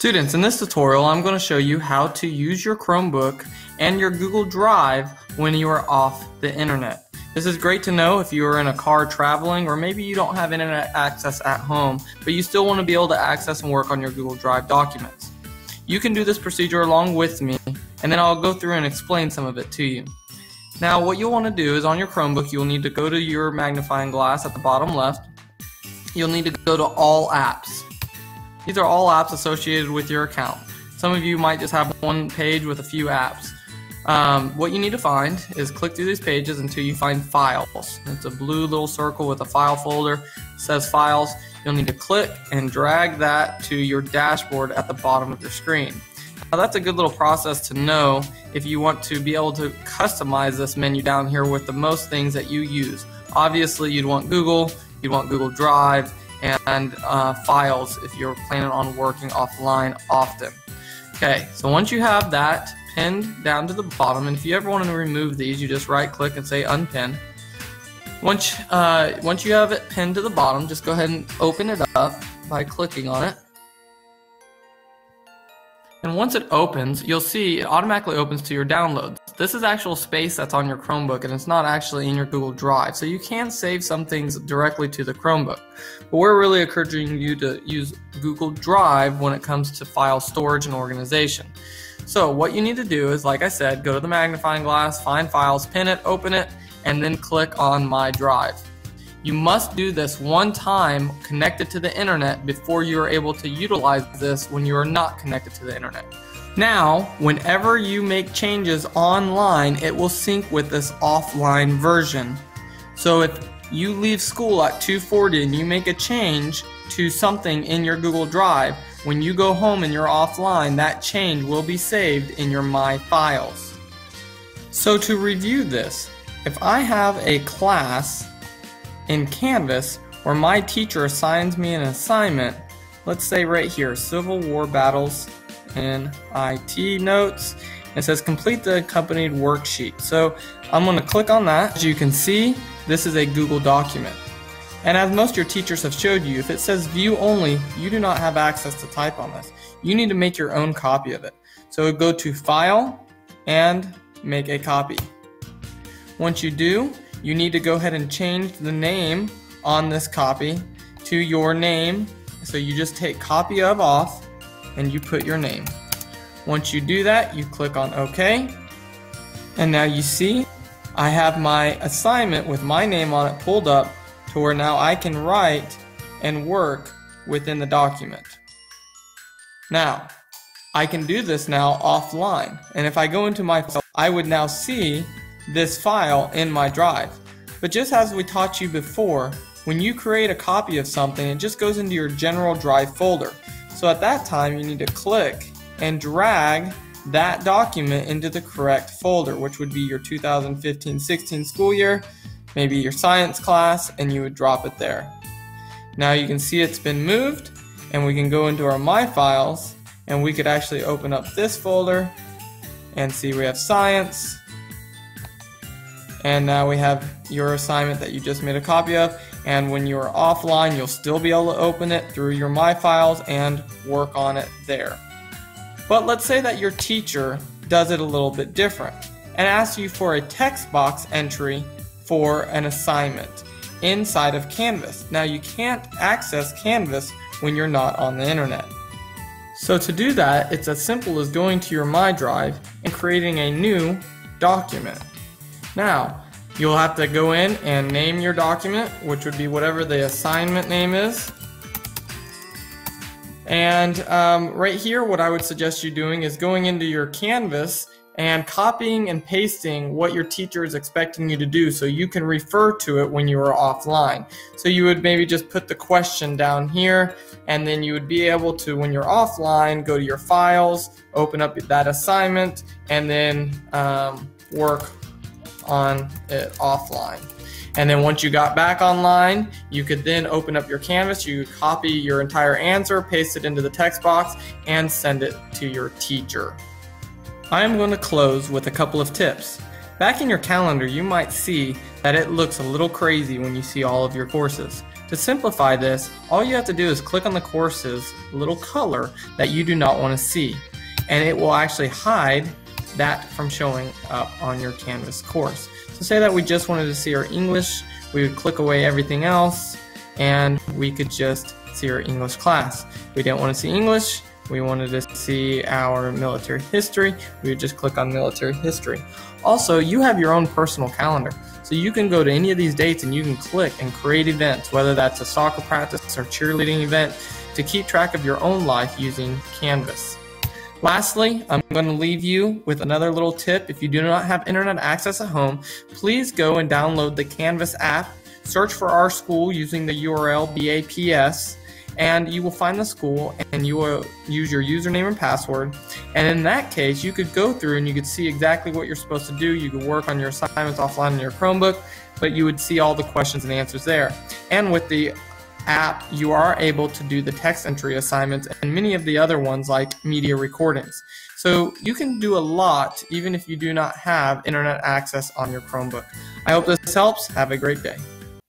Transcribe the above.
Students, in this tutorial I'm going to show you how to use your Chromebook and your Google Drive when you are off the internet. This is great to know if you are in a car traveling, or maybe you don't have internet access at home, but you still want to be able to access and work on your Google Drive documents. You can do this procedure along with me, and then I'll go through and explain some of it to you. Now what you'll want to do is on your Chromebook you'll need to go to your magnifying glass at the bottom left. You'll need to go to all apps. These are all apps associated with your account. Some of you might just have one page with a few apps. What you need to find is click through these pages until you find files. It's a blue little circle with a file folder. It says files. You'll need to click and drag that to your dashboard at the bottom of your screen. Now that's a good little process to know if you want to be able to customize this menu down here with the most things that you use. Obviously you'd want Google Drive, and files if you're planning on working offline often. Okay, so once you have that pinned down to the bottom, and if you ever want to remove these, you just right click and say unpin. Once you have it pinned to the bottom, just go ahead and open it up by clicking on it. And once it opens, you'll see it automatically opens to your downloads. This is actual space that's on your Chromebook, and it's not actually in your Google Drive. So you can save some things directly to the Chromebook. But we're really encouraging you to use Google Drive when it comes to file storage and organization. So what you need to do is, like I said, go to the magnifying glass, find files, pin it, open it, and then click on My Drive. You must do this one time connected to the internet before you are able to utilize this when you are not connected to the internet. Now, whenever you make changes online, it will sync with this offline version. So if you leave school at 2:40 and you make a change to something in your Google Drive, when you go home and you're offline, that change will be saved in your My Files. So to review this, if I have a class in Canvas where my teacher assigns me an assignment, let's say right here, Civil War Battles in IT Notes, it says complete the accompanied worksheet. So I'm going to click on that. As you can see, this is a Google document. And as most of your teachers have showed you, if it says view only, you do not have access to type on this. You need to make your own copy of it. So go to File and make a copy. Once you do, you need to go ahead and change the name on this copy to your name. So you just take copy of off and you put your name. Once you do that, you click on OK. And now you see I have my assignment with my name on it pulled up to where now I can write and work within the document. Now, I can do this now offline. And if I go into my file, I would now see this file in my drive. But just as we taught you before, when you create a copy of something, it just goes into your general drive folder. So at that time, you need to click and drag that document into the correct folder, which would be your 2015-16 school year, maybe your science class, and you would drop it there. Now you can see it's been moved, and we can go into our My Files, and we could actually open up this folder and see we have science. And now we have your assignment that you just made a copy of, and when you're offline you'll still be able to open it through your My Files and work on it there. But let's say that your teacher does it a little bit different and asks you for a text box entry for an assignment inside of Canvas. Now you can't access Canvas when you're not on the internet. So to do that, it's as simple as going to your My Drive and creating a new document. Now, you'll have to go in and name your document, which would be whatever the assignment name is. And right here, what I would suggest you doing is going into your Canvas and copying and pasting what your teacher is expecting you to do so you can refer to it when you are offline. So you would maybe just put the question down here, and then you would be able to, when you're offline, go to your files, open up that assignment, and then work on it offline. And then once you got back online, you could then open up your Canvas, you could copy your entire answer, paste it into the text box, and send it to your teacher. I am going to close with a couple of tips. Back in your calendar, you might see that it looks a little crazy when you see all of your courses. To simplify this, all you have to do is click on the course's little color that you do not want to see, and it will actually hide that from showing up on your Canvas course. So say that we just wanted to see our English, we would click away everything else, and we could just see our English class. We didn't want to see English, we wanted to see our military history, we would just click on military history. Also, you have your own personal calendar, so you can go to any of these dates and you can click and create events, whether that's a soccer practice or cheerleading event, to keep track of your own life using Canvas. Lastly, I'm going to leave you with another little tip. If you do not have internet access at home, please go and download the Canvas app, search for our school using the URL BAPS, and you will find the school and you will use your username and password. And in that case, you could go through and you could see exactly what you're supposed to do. You could work on your assignments offline on your Chromebook, but you would see all the questions and answers there. And with the app, you are able to do the text entry assignments and many of the other ones like media recordings. So you can do a lot even if you do not have internet access on your Chromebook. I hope this helps. Have a great day.